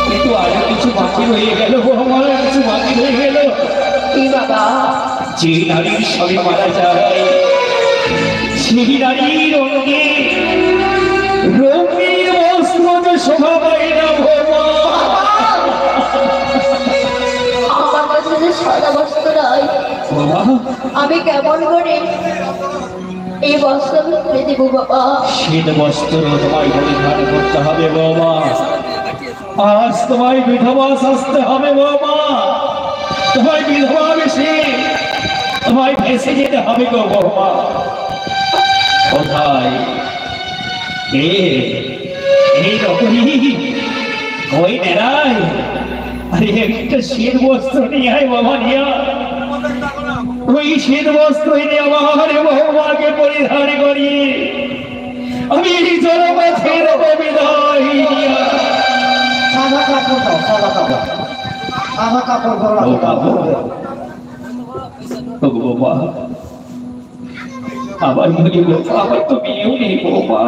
কিন্তু আরো কিছু বাকি রয়ে গেল, আমার কিছু বাকি রয়ে গেল। কি বাবা? যে নারীর স্বামী মারা যায়, সেই নারীর অঙ্গে রঙিন বস্ত্র যে শোভা পায় না ভোমা। আমার কাছে যে সাদা বস্ত্র নাই, আমি কেমন করে এই বস্ত্র খুলে দেবো বাবা? শীত বস্ত্র তোমায় পরিধান করতে হবে বাবা। আজ তোমায় বিধবা সাজতে হবে বাবা। তোমায় বিধবা বেশি তোমায় ভেসে যেতে হবে গো বাবা। কোথায় এই রকমই ওই নেড়াই, আরে একটা শীত বস্ত্র নিয়ে আয় বাবা, নিয়ে ওই শীত বস্ত্র এনে আমার বৌমাকে পরিধান করি আমি জলপথের বিদায় দিয়া। সাদা কাপড় দাও, সাদা কাপড়, সাদা কাপড় বাবা। আবার মনে আবার তো বিয়েও নেই বৌমা।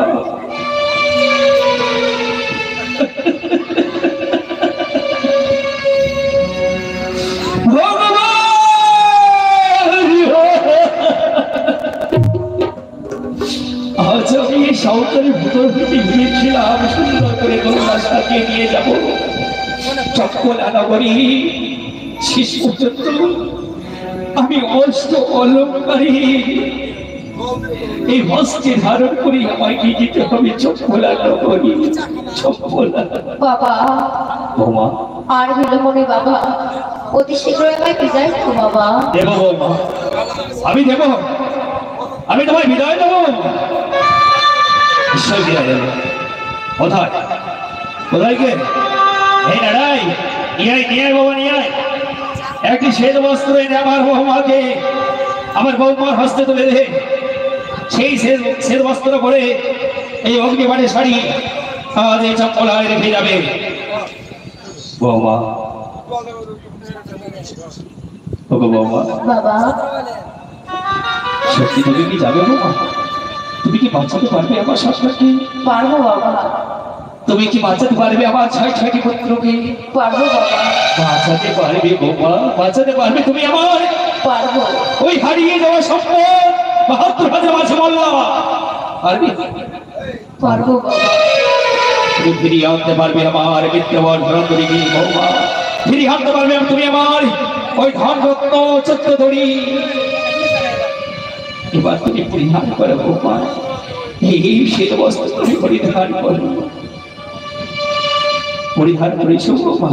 আজ আমি এই সাঁওতালের ভিতর থেকে গিয়েছিলাম সুন্দর করে গঙ্গা সাজিয়ে নিয়ে যাব চক্কলা নগরী। শেষ পর্যন্ত আমি অষ্ট অলঙ্কারী এই বস্ত্রে ধারণ করি আমায় নিয়ে যেতে হবে চক্কলা নগরী। চক্কলা বাবা, বৌমা আর বিলম্ব নেই বাবা, অতি শীঘ্রই আমায় বিদায় দেবো বাবা। দেব বৌমা, আমি দেব, আমি তোমায় বিদায় দেবো। নিশ্চয় বিদায় দেবো। কোথায় কোথায় কে? এই নাড়াই, নিয়ে আয়, নিয়ে আয় বাবা, নিয়ে আয় একটি শ্বেত বস্ত্র এনে আমার বৌমাকে আমার বৌমার হস্তে তুলে দে। সেই শ্বেত বস্ত্র পরে এই অগ্নিবাণী শাড়ি আমাদের চপ্পলায় রেখে যাবে বৌমা। বৌমা বাবা, সত্যি তুমি কি যাবে বৌমা? তুমি কি বাঁচাতে পারবে আমার সন্তানকে? পারবো বাবা। তুমি কি বাঁচাতে পারবে আমার ৬টি পুত্রকে? পারবো বাবা। বাঁচাতে পারবে বৌমা? বাঁচাতে পারবে তুমি আমার? পারবো। ওই হারিয়ে যাওয়া সম্পদ ৭২,০০০ মাঝে বললা পারবে? পারবো বাবা। তুমি ফিরিয়ে আনতে পারবে আমার বিদ্যমান ধরন্তরী বৌমা? ফিরিয়ে আনতে পারবে তুমি আমার ওই ধন রত্ন চত্রধরী? এবার তুমি পরিধান করো বৌমা, এই শীত বস্ত্র তুমি পরিধান করো, পরিধান করেছো বৌমা।